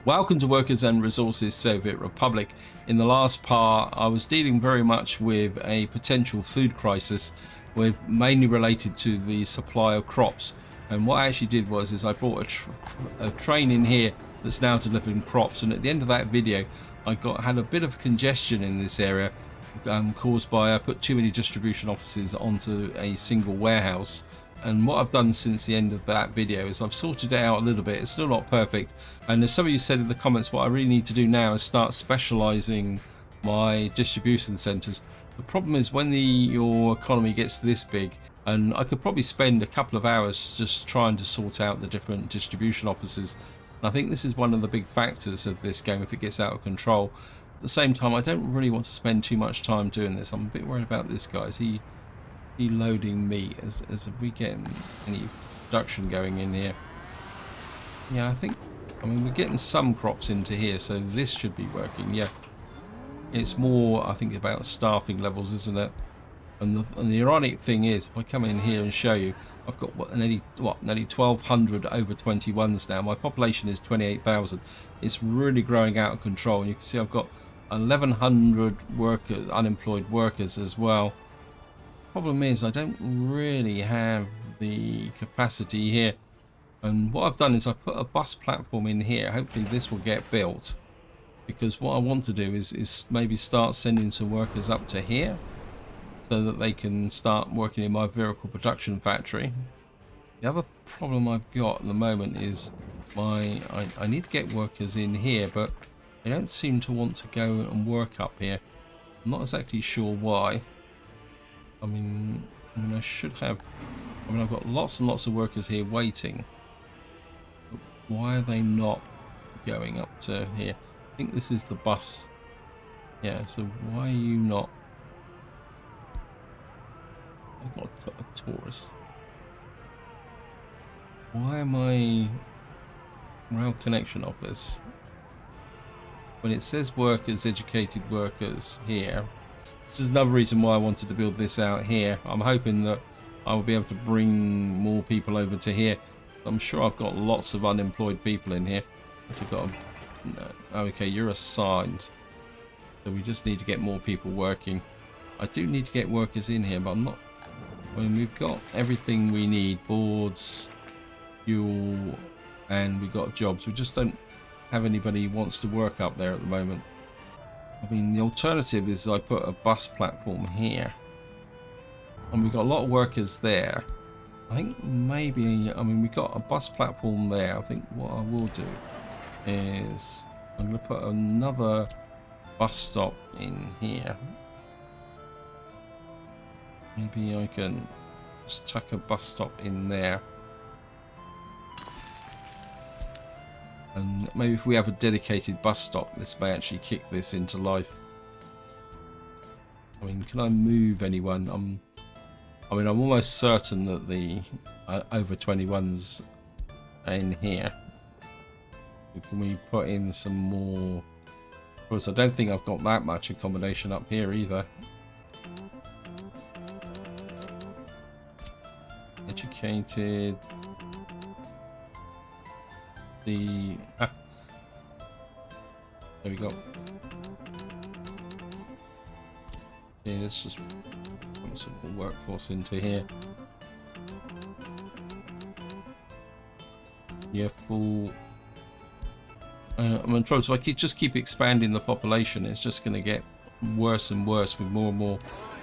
Welcome to Workers and Resources Soviet Republic. In the last part, I was dealing very much with a potential food crisis, mainly related to the supply of crops. And what I actually did was I brought a train in here that's now delivering crops. And at the end of that video, I had a bit of congestion in this area, caused by I put too many distribution offices onto a single warehouse. And what I've done since the end of that video is I've sorted it out a little bit. It's still not perfect, and as some of you said in the comments, what I really need to do now is start specializing my distribution centers. The problem is when your economy gets this big, and I could probably spend a couple of hours just trying to sort out the different distribution offices. And I think this is one of the big factors of this game if it gets out of control. At the same time, I don't really want to spend too much time doing this. I'm a bit worried about this guy. Is he loading meat as we get any production going in here? Yeah, I mean we're getting some crops into here, so this should be working. Yeah, it's more I think about staffing levels, isn't it? And the ironic thing is, if I come in here and show you, I've got nearly 1,200 over 21s now. My population is 28,000. It's really growing out of control, and you can see I've got 1,100 unemployed workers as well. Problem is I don't really have the capacity here, and what I've done is I've put a bus platform in here. Hopefully this will get built, because what I want to do is maybe start sending some workers up to here so that they can start working in my vehicle production factory. The other problem I've got at the moment is I need to get workers in here, but they don't seem to want to go and work up here. I'm not exactly sure why. I mean, I should have. I mean, I've got lots and lots of workers here waiting. But why are they not going up to here? I think this is the bus. Yeah. So why are you not? I've got a Taurus. Why am I rail connection office when it says workers, educated workers here? This is another reason why I wanted to build this out here. I'm hoping that I will be able to bring more people over to here. I'm sure I've got lots of unemployed people in here. Okay, you're assigned. So we just need to get more people working. I do need to get workers in here, but I'm not. I mean, we've got everything we need. Boards, fuel, and we've got jobs. We just don't have anybody who wants to work up there at the moment. I mean, the alternative is I put a bus platform here, and we've got a lot of workers there. I think maybe, I mean, we've got a bus platform there. I think what I will do is I'm going to put another bus stop in here. Maybe I can just tuck a bus stop in there. And maybe if we have a dedicated bus stop, this may actually kick this into life. I mean, can I move anyone? I mean, I'm almost certain that the over 21s are in here. Can we put in some more? Of course, I don't think I've got that much accommodation up here either. Educated. There we go. Okay, let's just put some workforce into here. Yeah, full. I'm in trouble. So I just keep expanding the population, it's just going to get worse and worse with more and more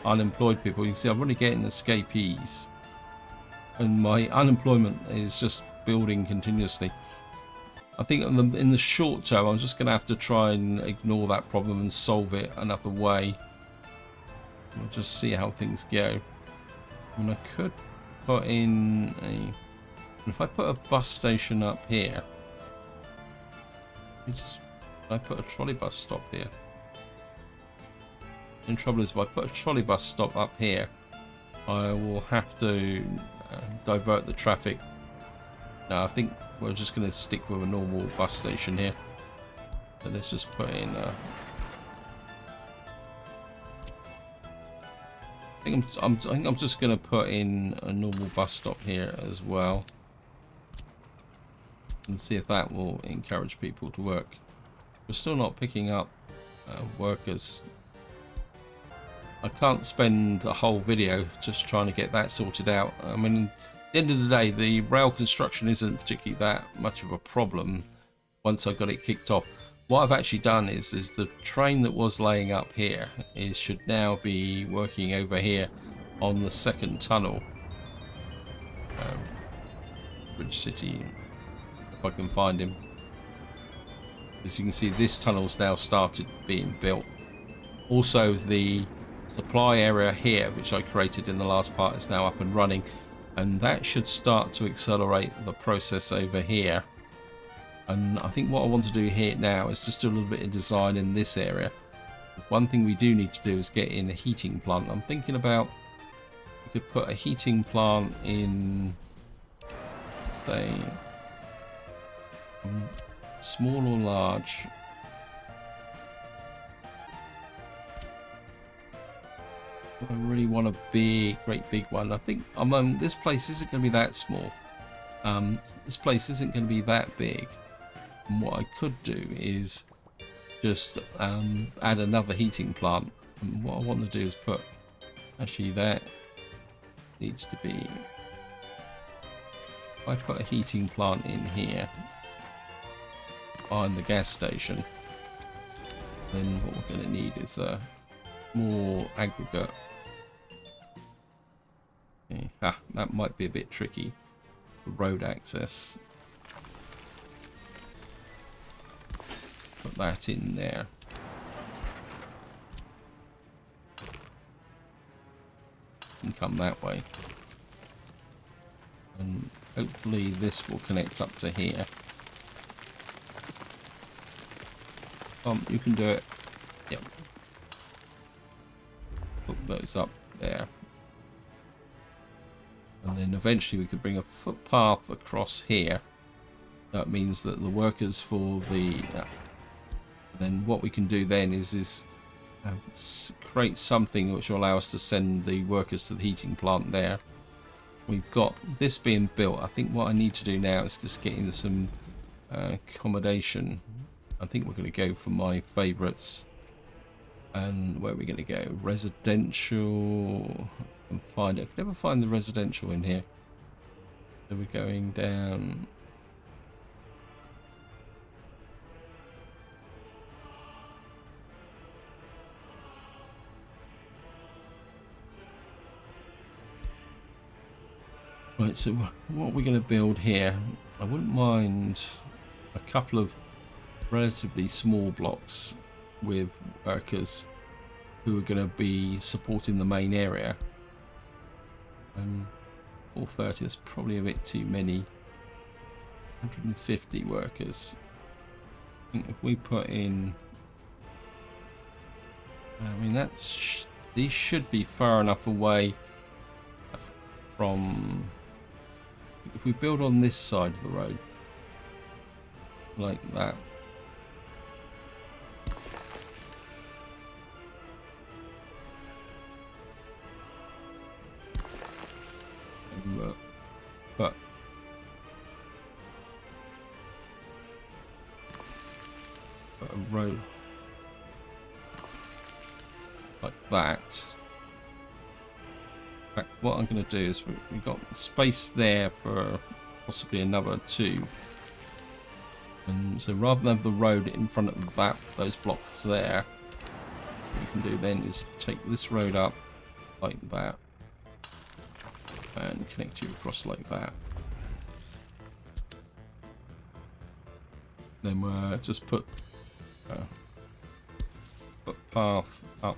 unemployed people. You can see I'm really getting escapees, and my unemployment is just building continuously. I think in the short term, I'm just going to have to try and ignore that problem and solve it another way. We'll just see how things go. I mean, I could put in a... If I put a bus station up here... I put a trolley bus stop here. The trouble is, if I put a trolley bus stop up here, I will have to divert the traffic. No, I think we're just going to stick with a normal bus station here. So let's just put in I think I'm just going to put in a normal bus stop here as well. and see if that will encourage people to work. We're still not picking up workers. I can't spend a whole video just trying to get that sorted out. I mean, at the end of the day, the rail construction isn't particularly that much of a problem once I got it kicked off. What I've actually done is the train that was laying up here should now be working over here on the second tunnel. Bridge City, if I can find him. As you can see, this tunnel's now started being built. Also, the supply area here, which I created in the last part, is now up and running, and that should start to accelerate the process over here. And I think what I want to do here now is just do a little bit of design in this area. One thing we do need to do is get in a heating plant. I'm thinking about, we could put a heating plant in, say, small or large. I really want a great big one. I think this place isn't going to be that small. This place isn't going to be that big. And what I could do is just add another heating plant. And what I want to do is put, actually that needs to be, if I put a heating plant in here behind the gas station, then what we're going to need is more aggregate. Okay. That might be a bit tricky for road access. Put that in there. And come that way. And hopefully this will connect up to here. You can do it. Yep. Hook those up there. And then eventually we could bring a footpath across here. That means that the workers for the... then what we can do then is create something which will allow us to send the workers to the heating plant there. We've got this being built. I think what I need to do now is just get into some accommodation. I think we're going to go for my favourites. And where are we going to go? Residential. I can never find the residential in here. So we're going down. Right, so what are we going to build here? I wouldn't mind a couple of relatively small blocks with workers who are going to be supporting the main area. And 430 is probably a bit too many. 150 workers. I think if we put in, I mean these should be far enough away from. If we build on this side of the road, like that. But a road like that. In fact, what I'm going to do is we've got space there for possibly another two. And so rather than have the road in front of those blocks there, what we can do then is take this road up like that and connect you across like that. Then we'll just put path up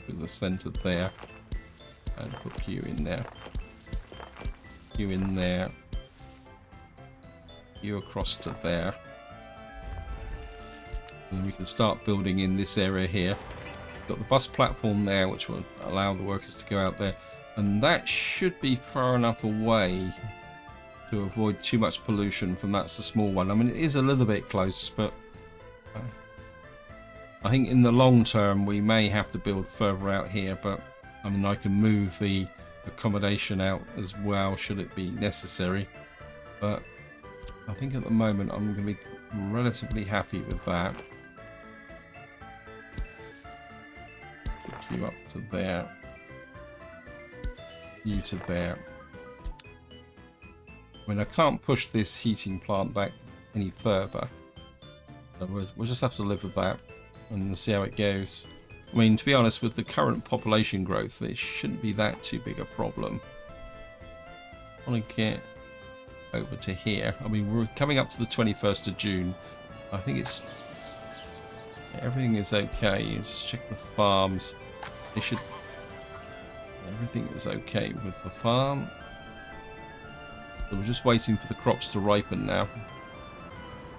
to the centre there and put you in there. You in there. You across to there. And we can start building in this area here. Got the bus platform there, which will allow the workers to go out there, and that should be far enough away to avoid too much pollution from that's the small one. I mean, it is a little bit close, but I think in the long term we may have to build further out here, but I mean I can move the accommodation out as well should it be necessary. But I think at the moment I'm going to be relatively happy with that. Put you up to there. You to there. I mean, I can't push this heating plant back any further. So we'll just have to live with that and see how it goes. I mean, to be honest, with the current population growth, it shouldn't be that too big a problem. I want to get over to here. I mean, we're coming up to the 21st of June. I think it's... everything is okay. Let's check the farms. They should... everything is okay with the farm. So we're just waiting for the crops to ripen now.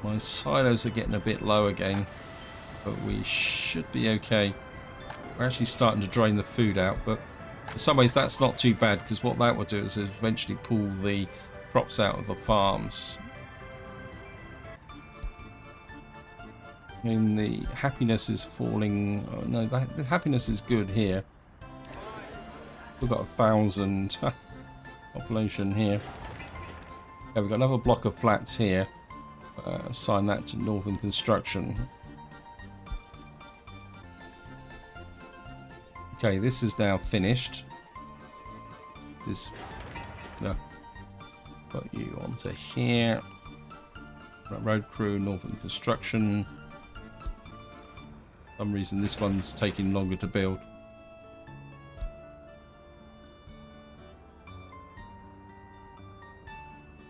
My silos are getting a bit low again, but we should be okay. We're actually starting to drain the food out, but in some ways that's not too bad, because what that will do is eventually pull the crops out of the farms. I mean, the happiness is falling. Oh, no, the happiness is good here. We've got 1,000 population here. Okay, we've got another block of flats here. Assign that to Northern Construction. Okay, this is now finished. This, no, put you onto here. Road crew, Northern Construction. For some reason, this one's taking longer to build.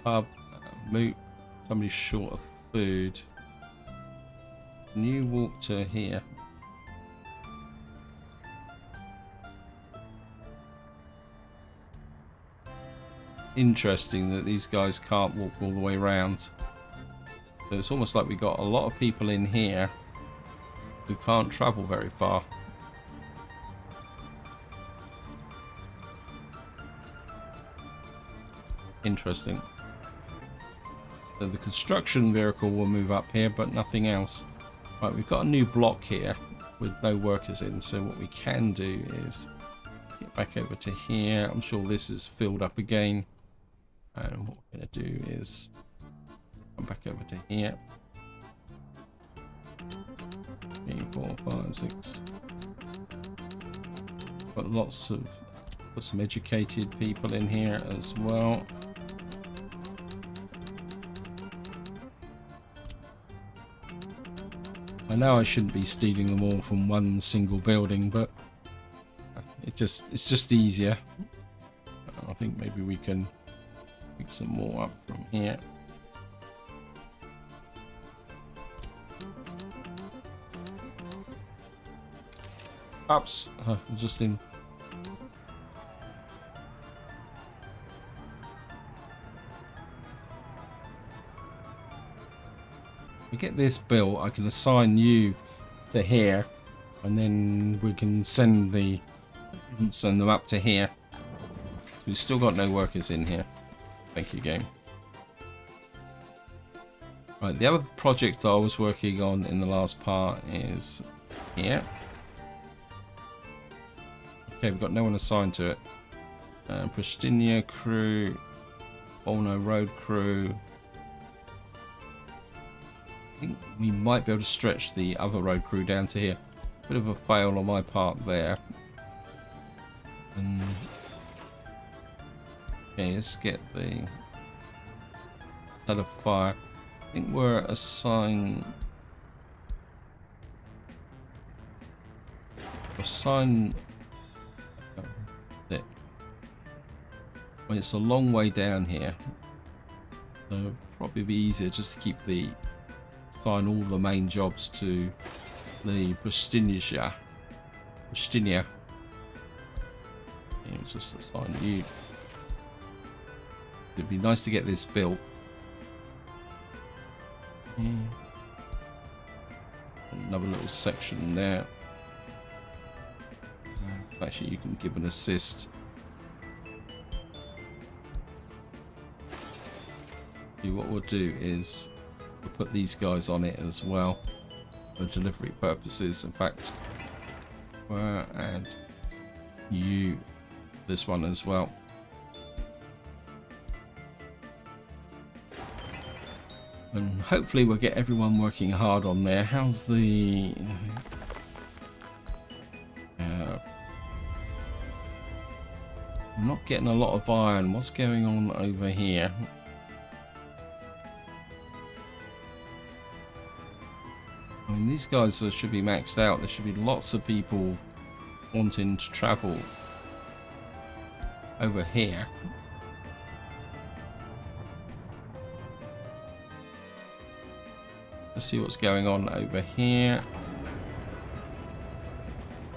Pub, moot. Somebody's short of food. Can you walk to here? Interesting that these guys can't walk all the way around. So it's almost like we got a lot of people in here who can't travel very far. Interesting. So the construction vehicle will move up here, but nothing else. Right, we've got a new block here with no workers in, so what we can do is get back over to here. I'm sure this is filled up again. And what we're going to do is come back over to here. 3, 4, 5, 6. Got lots of, got some educated people in here as well. I know I shouldn't be stealing them all from one single building, but it's just easier. I think maybe we can pick some more up from here. Ups, just in. We get this built, I can assign you to here, and then we can send them up to here. We've still got no workers in here. Thank you, game. Right, the other project I was working on in the last part is here. Okay, we've got no one assigned to it. Pristinia crew, Olno Road crew. I think we might be able to stretch the other road crew down to here. Bit of a fail on my part there. And okay, let's get the set of fire. I think we're assigned it. Well, it's a long way down here, so it'll probably be easier just to keep the assign all the main jobs to the Pristinia. Yeah, just assign you. It'd be nice to get this built. Yeah. Another little section there. Actually, you can give an assist. What we'll do is we'll put these guys on it as well for delivery purposes. In fact, we'll add you this one as well. And hopefully we'll get everyone working hard on there. How's the... I'm not getting a lot of iron. What's going on over here? I mean, these guys should be maxed out. There should be lots of people wanting to travel over here. Let's see what's going on over here.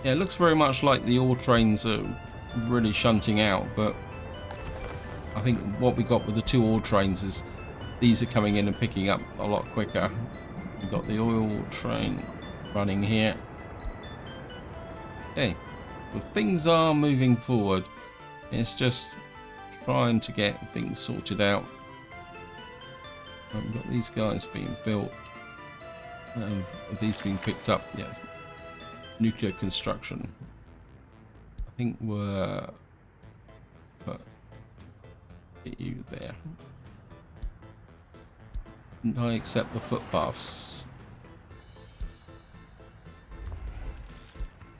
Yeah, it looks very much like the ore trains are really shunting out, but I think what we got with the 2 ore trains is these are coming in and picking up a lot quicker. We've got the oil train running here. Okay, well, things are moving forward. It's just trying to get things sorted out. We've got these guys being built. Have these being picked up? Yes. Nuclear construction. I think we're... Get you there. Didn't I accept the footpaths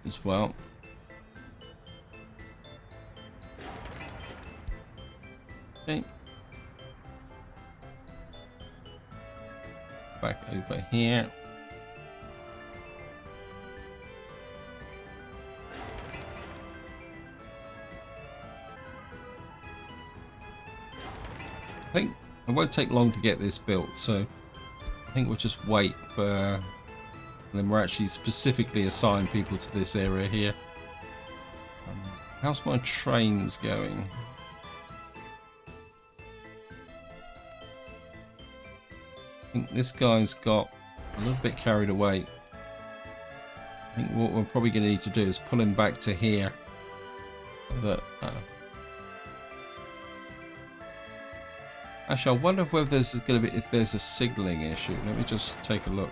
as well? Okay. Back over here. I think it won't take long to get this built, so I think we'll just wait for, and then we'll actually specifically assign people to this area here. How's my trains going? I think this guy's got a little bit carried away. I think what we're probably going to need to do is pull him back to here. That actually, I wonder whether there's going to be, if there's a signalling issue. Let me just take a look.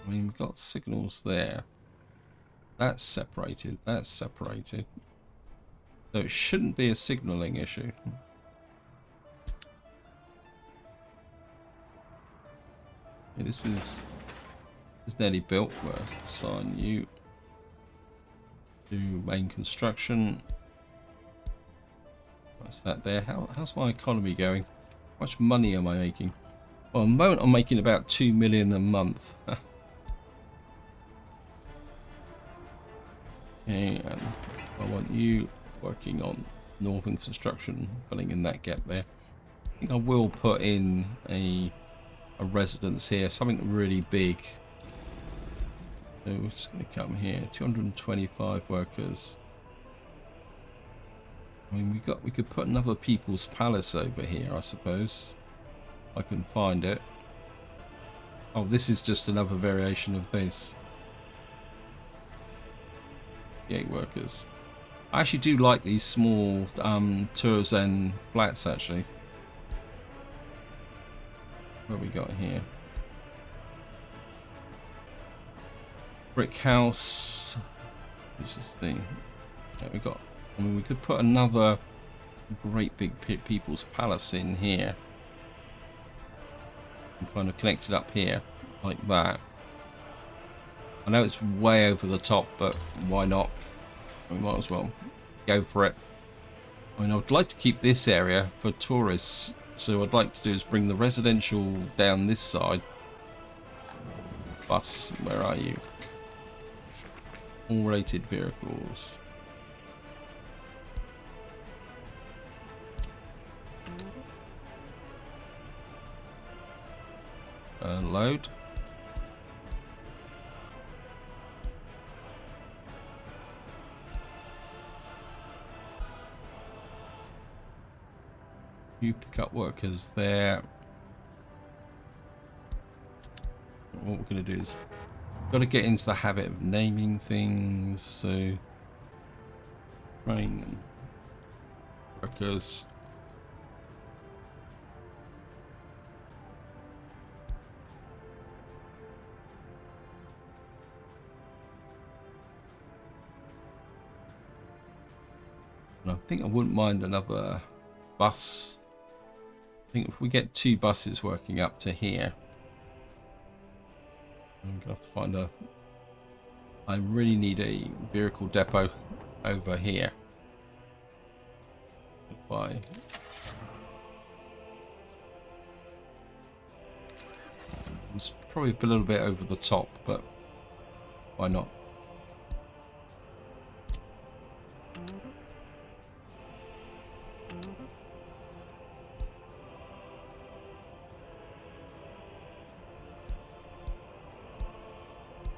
I mean, we've got signals there. That's separated. That's separated. So it shouldn't be a signalling issue. Okay, this is nearly built. We'll assign you to main construction. What's that there? How's my economy going? How much money am I making? Well, at the moment I'm making about 2 million a month. Okay, and I want you working on northern construction, filling in that gap there. I think I will put in a residence here, something really big. So we're just going to come here, 225 workers. I mean, we could put another People's Palace over here, I suppose. If I can find it. Oh, this is just another variation of this. 8 workers. I actually do like these small tours and flats, actually. What we got here? Brick house. This is the... Yeah, we got... I mean, we could put another great big People's Palace in here. And kind of connect it up here, like that. I know it's way over the top, but why not? We might as well go for it. I mean, I would like to keep this area for tourists. So what I'd like to do is bring the residential down this side. Bus, where are you? All rated vehicles. Load. You pick up workers there. What we're going to do is got to get into the habit of naming things. So train workers. And I think I wouldn't mind another bus think if we get 2 buses working up to here, I'm going to have to find a... I really need a vehicle depot over here. Goodbye. It's probably a little bit over the top, but why not?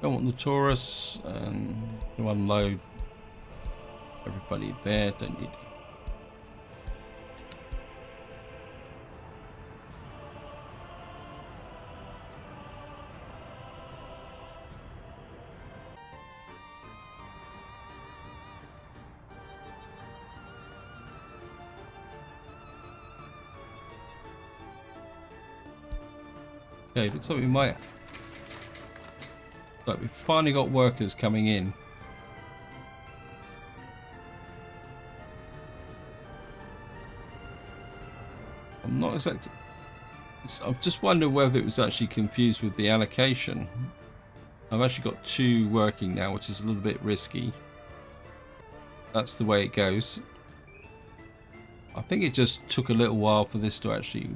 Don't want the tourists, and to unload everybody there. Don't need. Okay, looks like we might. But we've finally got workers coming in. I'm not exactly... I'm just wondering whether it was actually confused with the allocation. I've actually got 2 working now, which is a little bit risky. That's the way it goes. I think it just took a little while for this to actually...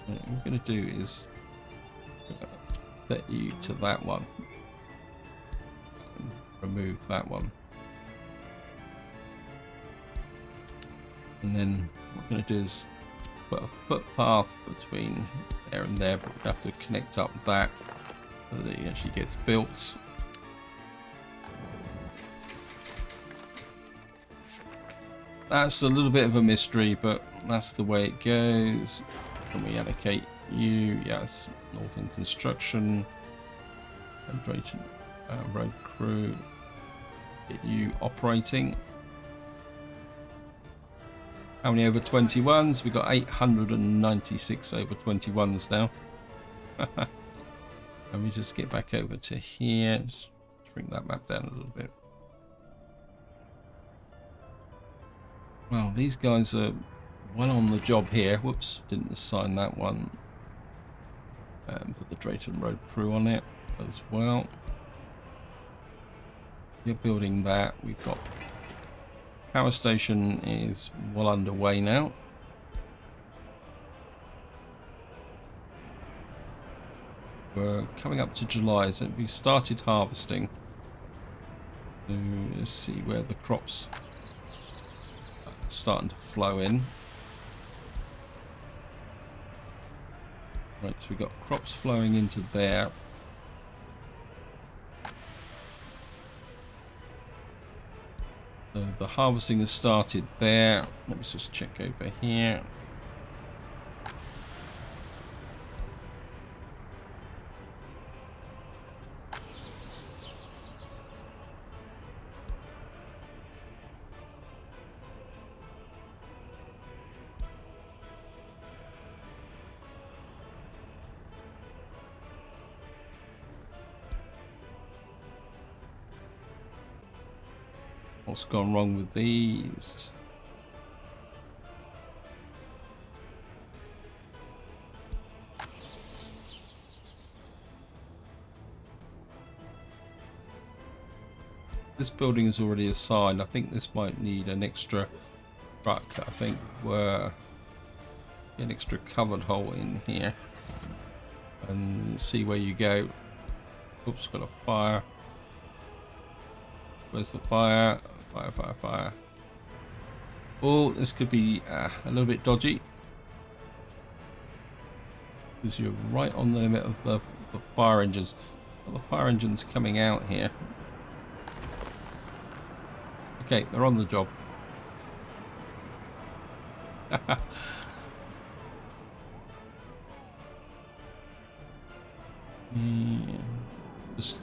What I'm going to do is set you to that one and remove that one, and then what I'm going to do is put a footpath between there and there, but we have to connect up that so that it actually gets built. That's a little bit of a mystery, but that's the way it goes. Can we allocate you? Yes, Northern Construction, road crew. Get you operating. How many over 21s? We've got 896 over 21s now. Let me just get back over to here. Just shrink that map down a little bit. Well, these guys are well on the job here. Whoops, didn't assign that one. Put the Drayton Road crew on it as well. You're building that. We've got power station is well underway now. We're coming up to July, so we've started harvesting. So let's see where the crops are starting to flow in. Right, so we've got crops flowing into there. So the harvesting has started there. Let me just check over here. What's gone wrong with these? This building is already assigned. I think this might need an extra truck. I think we're an extra covered hole in here. And see where you go. Oops, got a fire. Where's the fire? Fire, fire, fire. Oh, this could be a little bit dodgy. Because you're right on the limit of the fire engines. Well, the fire engine's coming out here. Okay, they're on the job. Just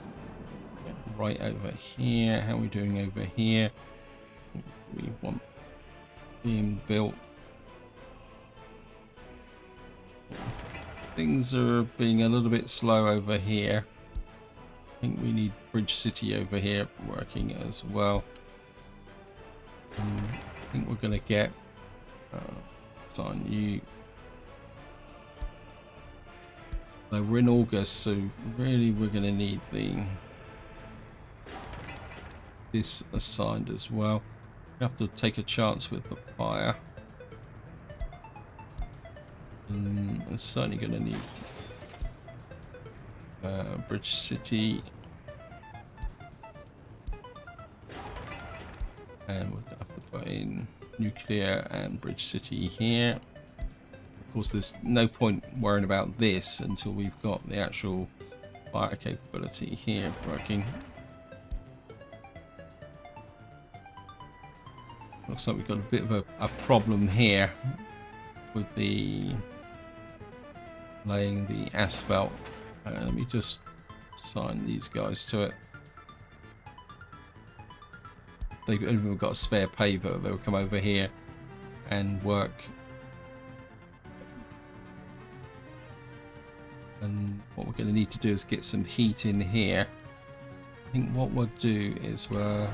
get right over here. How are we doing over here? We want being built. Things are being a little bit slow over here. I think we need Bridge City over here working as well. I think we're going to get on you. So we're in August, so really we're going to need this assigned as well. We have to take a chance with the fire. And it's certainly going to need Bridge City. And we're going to have to put in nuclear and Bridge City here. Of course, there's no point worrying about this until we've got the actual fire capability here working. Looks like we've got a bit of a problem here with the laying the asphalt. Let me just assign these guys to it. They've even got a spare paver. They'll come over here and work. And what we're going to need to do is get some heat in here. I think what we'll do is we'll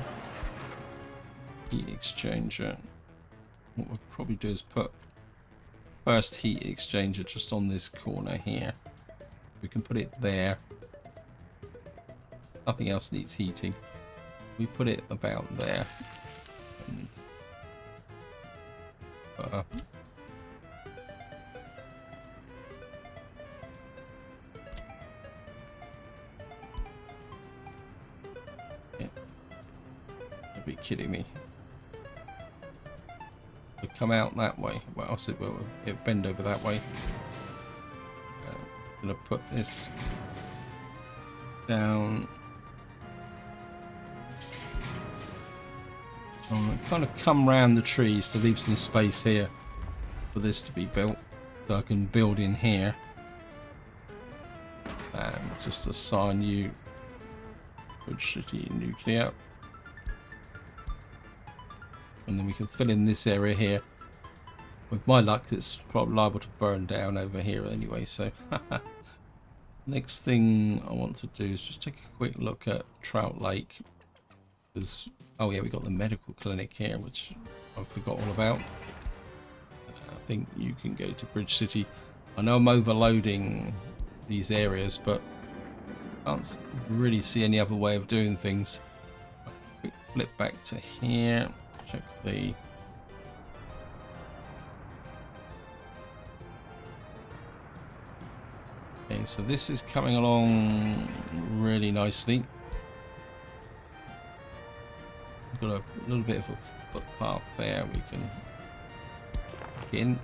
heat exchanger. What we'll probably do is put first heat exchanger just on this corner here. We can put it there. Nothing else needs heating. We put it about there. Yeah. You'd be kidding me. It'll come out that way. Well, it will. It'll bend over that way. I'm gonna put this down. Kind of come round the trees to leave some space here for this to be built, so I can build in here. And just assign you Bridge City nuclear, and then we can fill in this area here. With my luck, it's probably liable to burn down over here anyway. So next thing I want to do is just take a quick look at Trout Lake. There's oh yeah, we got the medical clinic here, which I forgot all about. I think you can go to Bridge City. I know I'm overloading these areas, but I can't really see any other way of doing things. Quick flip back to here. Check the... Okay, so this is coming along really nicely. Got a little bit of a footpath there we can get in.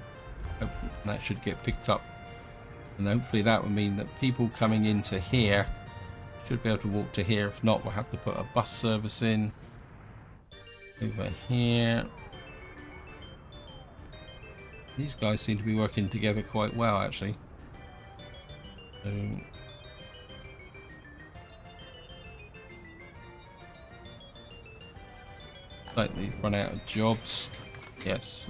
That should get picked up, and hopefully that will mean that people coming into here should be able to walk to here. If not, we'll have to put a bus service in over here. These guys seem to be working together quite well, actually. So like they've run out of jobs. Yes.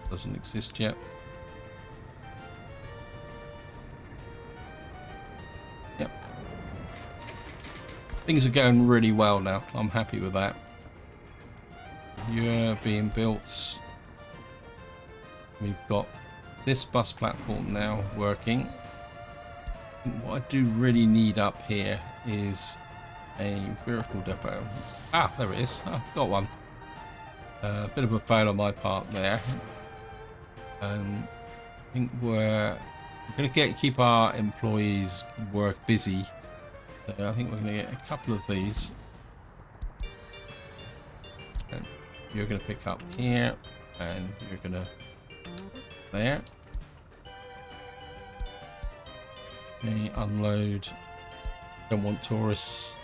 Doesn't exist yet. Yep. Things are going really well now. I'm happy with that. You're being built. We've got this bus platform now working. What I do really need up here is a vehicle depot. Ah, there it is. Oh, got one. A bit of a fail on my part there. I think we're going to keep our employees work busy. So I think we're going to get a couple of these. And you're going to pick up here, and you're going to there. Okay, unload. Don't want tourists.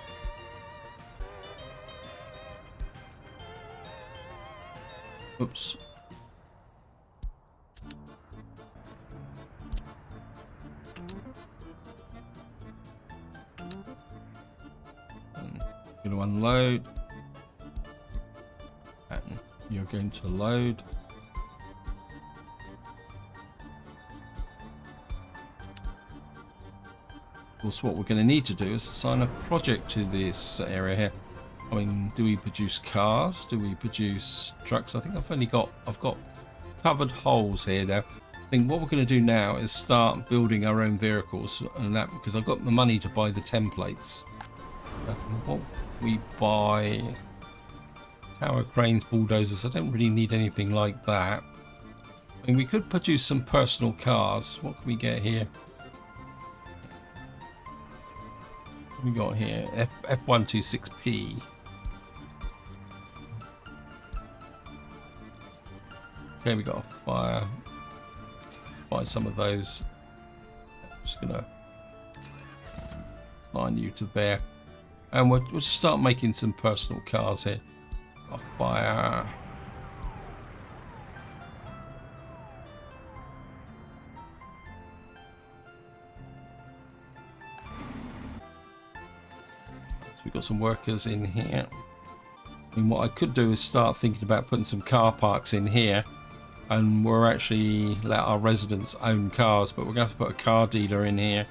Oops. Going to unload. And you're going to load. course, what we're going to need to do is assign a project to this area here. I mean, do we produce cars? Do we produce trucks? I think I've got covered holes here now. I think what we're going to do now is start building our own vehicles, and that because I've got the money to buy the templates. What we buy? Tower cranes, bulldozers. I don't really need anything like that. I mean, we could produce some personal cars. What can we get here? What we got here? F126P. Okay, we got a fire. Buy some of those. I'm just gonna line you to there, and we'll just start making some personal cars here. A fire. So we've got some workers in here. I mean, what I could do is start thinking about putting some car parks in here. And we're actually let our residents own cars, but we're going to have to put a car dealer in here.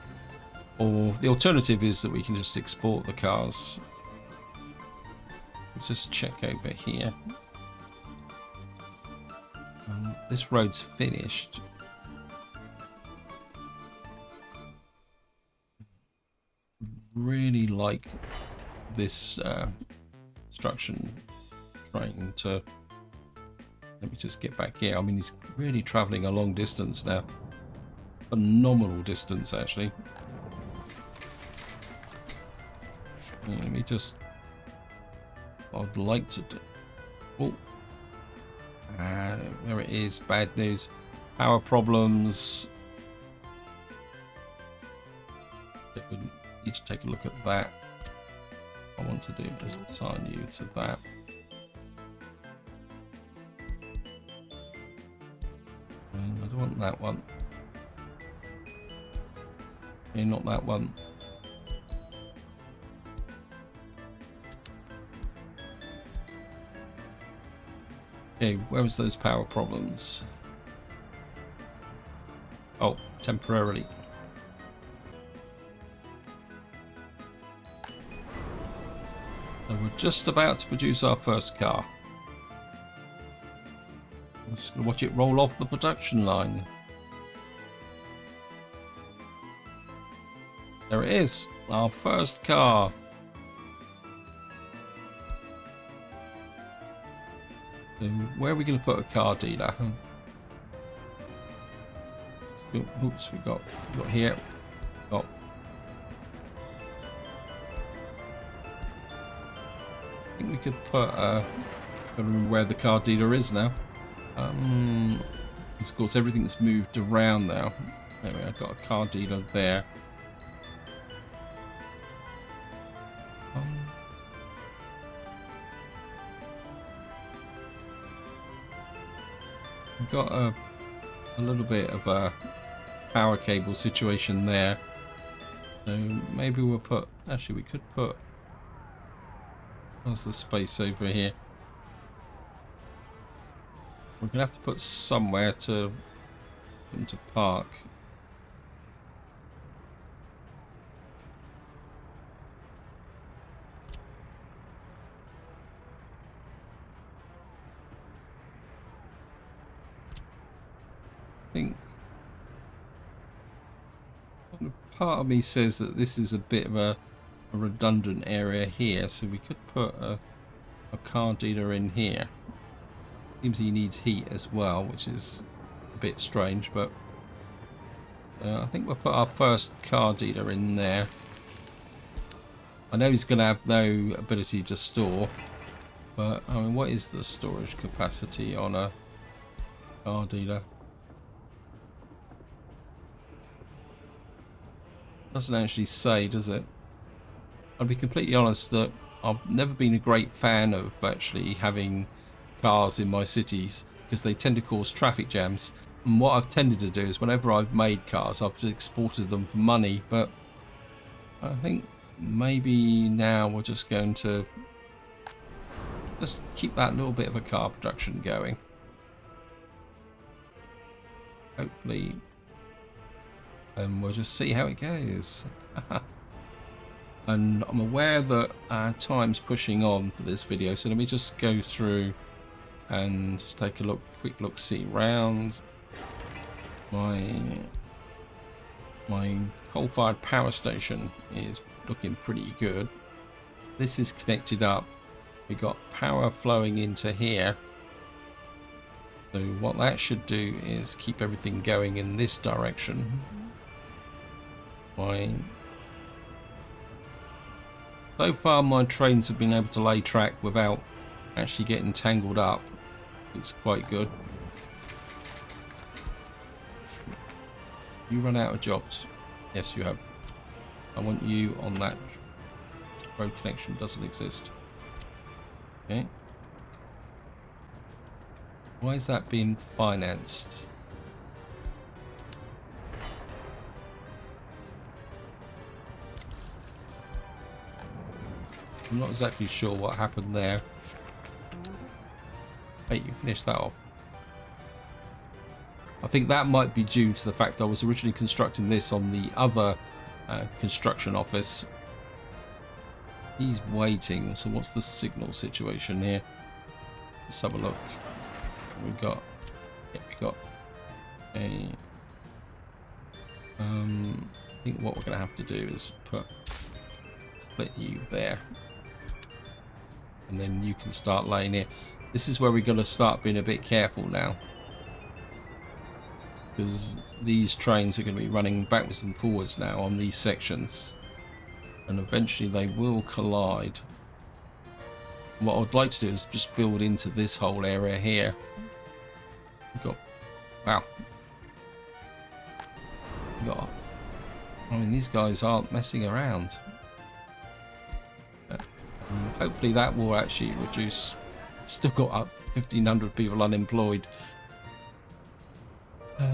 Or the alternative is that we can just export the cars. Let's just check over here. This road's finished. Really like this construction train to... Let me just get back here. I mean, he's really traveling a long distance now. Phenomenal distance, actually. Let me just... I'd like to do... Oh. There it is. Bad news. Power problems. We need to take a look at that. What I want to do is assign you to that. I don't want that one. Okay, not that one. Okay, where was those power problems? Oh, temporarily. So we're just about to produce our first car. I'm just going to watch it roll off the production line. There it is, our first car. So where are we going to put a car dealer? Oops, we got here. Got. I think we could put I don't remember where the car dealer is now. Of course, everything's moved around now. Anyway, I've got a car dealer there. We've got a little bit of a power cable situation there. So maybe we'll put... Actually, we could put... Where's the space over here? We're going to have to put somewhere to them to park. I think part of me says that this is a bit of a redundant area here, so we could put a car dealer in here. Seems he needs heat as well, which is a bit strange, but I think we'll put our first car dealer in there. I know he's going to have no ability to store, but I mean, what is the storage capacity on a car dealer? Doesn't actually say, does it? I'll be completely honest that I've never been a great fan of actually having cars in my cities because they tend to cause traffic jams. And what I've tended to do is whenever I've made cars, I've just exported them for money. But I think maybe now we're just going to just keep that little bit of a car production going. Hopefully and we'll just see how it goes. And I'm aware that time's pushing on for this video, so let me just go through and just take a quick look see round. My coal-fired power station is looking pretty good. This is connected up. We got power flowing into here. So what that should do is keep everything going in this direction. So far my trains have been able to lay track without actually getting tangled up. It's quite good. You run out of jobs. Yes, you have. I want you on that. Road connection doesn't exist. Okay. Why is that being financed? I'm not exactly sure what happened there. Hey, you finished that off. I think that might be due to the fact I was originally constructing this on the other construction office. He's waiting. So what's the signal situation here? Let's have a look. We got a I think what we're gonna have to do is split you there, and then you can start laying here. This is where we're gonna start being a bit careful now, because these trains are going to be running backwards and forwards now on these sections, and eventually they will collide. What I'd like to do is just build into this whole area here. We've got, wow, I mean, these guys aren't messing around. Hopefully that will actually reduce. Still got up 1,500 people unemployed.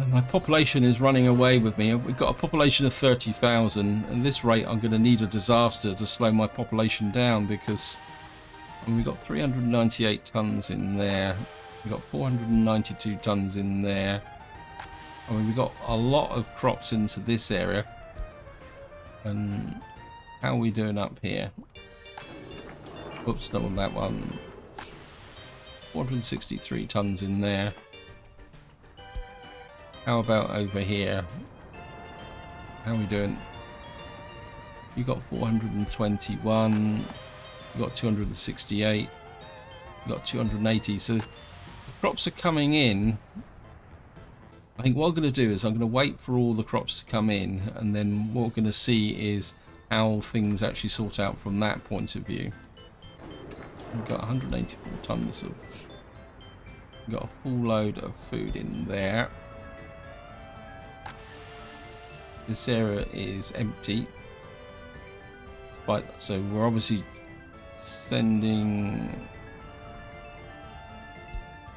My population is running away with me. We've got a population of 30,000. At this rate, I'm going to need a disaster to slow my population down, because I mean, we've got 398 tons in there. We've got 492 tons in there. I mean, we've got a lot of crops into this area. And how are we doing up here? Oops, not on that one. 463 tons in there. How about over here? How are we doing? You got 421. You got 268. You got 280. So the crops are coming in. I think what I'm going to do is I'm going to wait for all the crops to come in, and then what we're going to see is how things actually sort out from that point of view. We've got 184 tons of. We've got a full load of food in there. This area is empty. So we're obviously sending.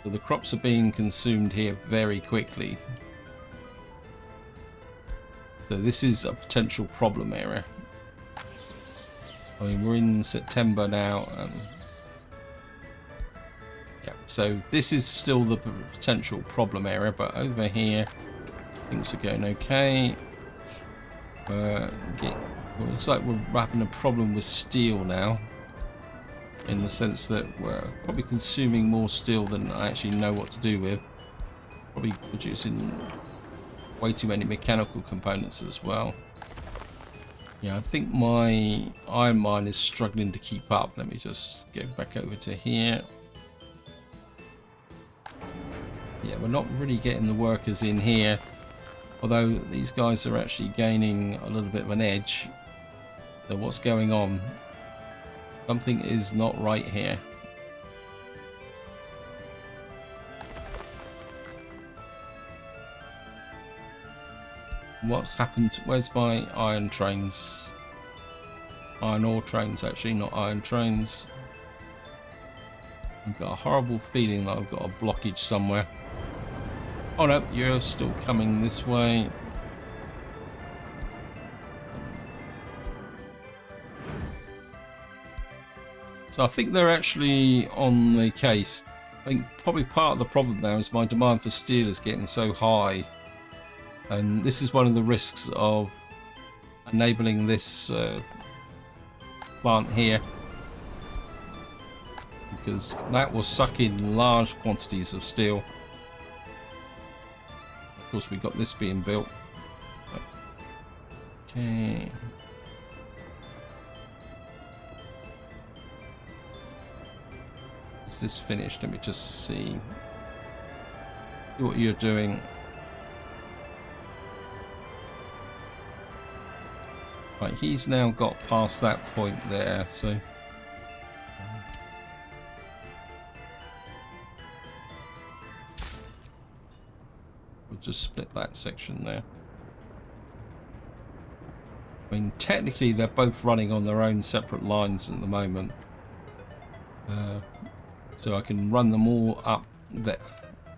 So the crops are being consumed here very quickly. So this is a potential problem area. I mean, we're in September now. Yeah, so this is still the potential problem area, but over here things are going okay. Looks like we're having a problem with steel now, in the sense that we're probably consuming more steel than I actually know what to do with. Probably producing way too many mechanical components as well. Yeah, I think my iron mine is struggling to keep up. Let me just go back over to here. Yeah, we're not really getting the workers in here, although these guys are actually gaining a little bit of an edge. So what's going on? Something is not right here. What's happened? Where's my iron trains? Iron ore trains, actually, not iron trains. I've got a horrible feeling that I've got a blockage somewhere. Oh no, you're still coming this way. So I think they're actually on the case. I think probably part of the problem now is my demand for steel is getting so high And this is one of the risks of enabling this plant here, because that will suck in large quantities of steel. Of course, we've got this being built. Okay. Is this finished? Let me just see what you're doing. Right, he's now got past that point there, so we'll just split that section there. I mean, technically they're both running on their own separate lines at the moment, so I can run them all up there.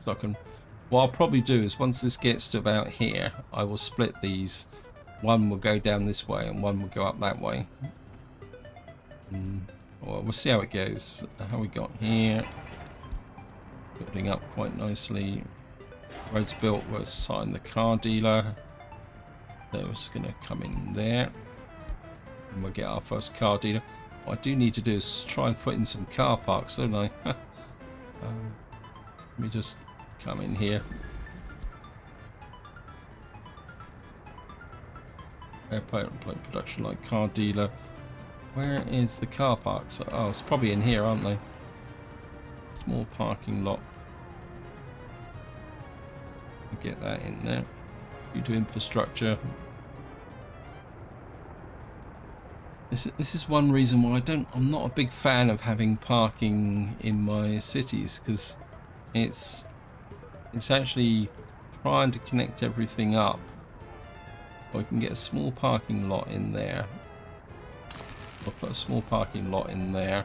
So I can, what I'll probably do is once this gets to about here, I will split these. One will go down this way and one will go up that way. Well, we'll see how it goes. How we got here, building up quite nicely. Roads built. We'll assign the car dealer. So it's going to come in there, and we'll get our first car dealer. What I do need to do is try and put in some car parks, don't I? Let me just come in here. Airport production line, car dealer. Where is the car parks? Oh, it's probably in here, aren't they? Small parking lot. Get that in there. You do infrastructure. This is one reason why I'm not a big fan of having parking in my cities, because it's actually trying to connect everything up. I can get a small parking lot in there. I'll put a small parking lot in there.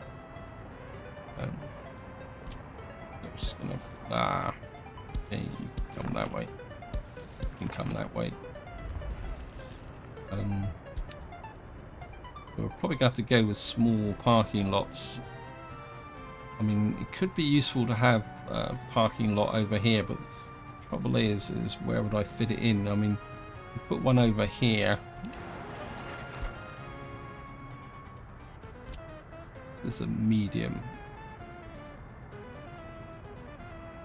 I'm just gonna okay, you can come that way. You can come that way. We're probably gonna have to go with small parking lots. I mean, it could be useful to have a parking lot over here, but the trouble is where would I fit it in? I mean, you put one over here. This is a medium.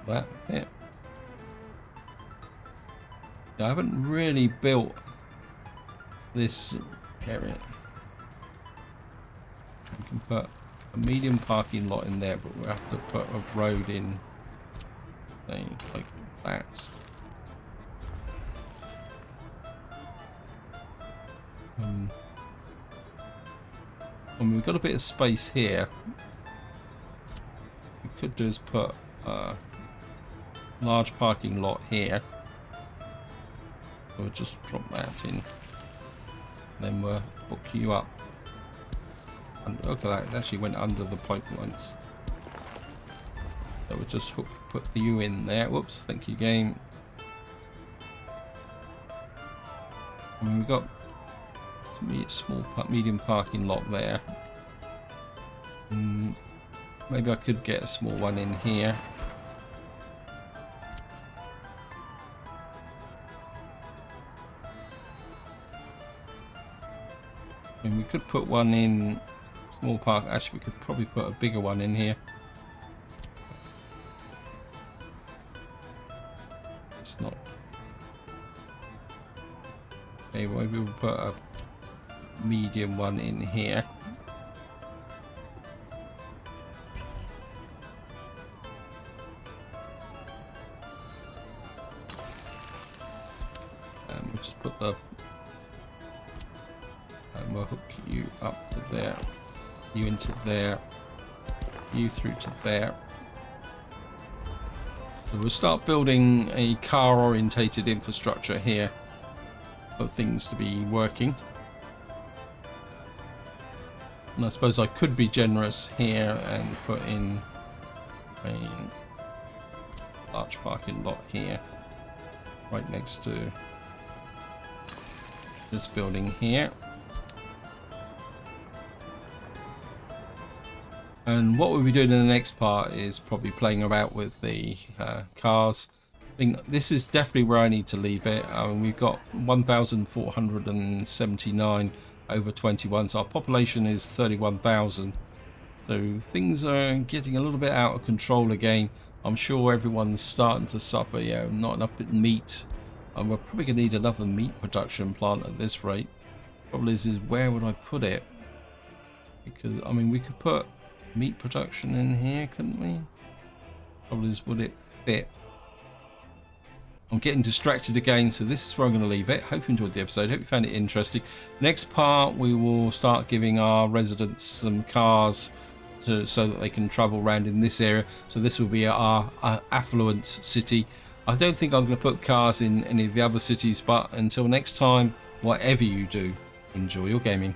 That bit. I haven't really built this area. We can put a medium parking lot in there, but we'll have to put a road in, say, like that. I mean, we've got a bit of space here. What we could do is put a large parking lot here. We'll just drop that in. Then we'll hook you up. And look at that, it actually went under the pipelines. So we'll just put you in there. Whoops, thank you, game. I mean, we've got small medium parking lot there. Maybe I could get a small one in here. And we could put one in small park. Actually, we could probably put a bigger one in here. It's not. Okay, well, maybe we'll put a medium one in here. And we'll just put the. And we'll hook you up to there, you into there, you through to there. So we'll start building a car orientated infrastructure here for things to be working. And I suppose I could be generous here and put in a large parking lot here, right next to this building here. And what we'll be doing in the next part is probably playing about with the cars. I think this is definitely where I need to leave it. We've got 1,479 over 21, so our population is 31,000. So things are getting a little bit out of control again. I'm sure everyone's starting to suffer. Yeah, not enough meat. We're probably going to need another meat production plant at this rate. Problem is where would I put it? Because, I mean, we could put meat production in here, couldn't we? Problem is, would it fit? I'm getting distracted again, so this is where I'm going to leave it. Hope you enjoyed the episode. Hope you found it interesting. Next part, we will start giving our residents some cars so that they can travel around in this area. So this will be our affluent city. I don't think I'm going to put cars in any of the other cities, but until next time, whatever you do, enjoy your gaming.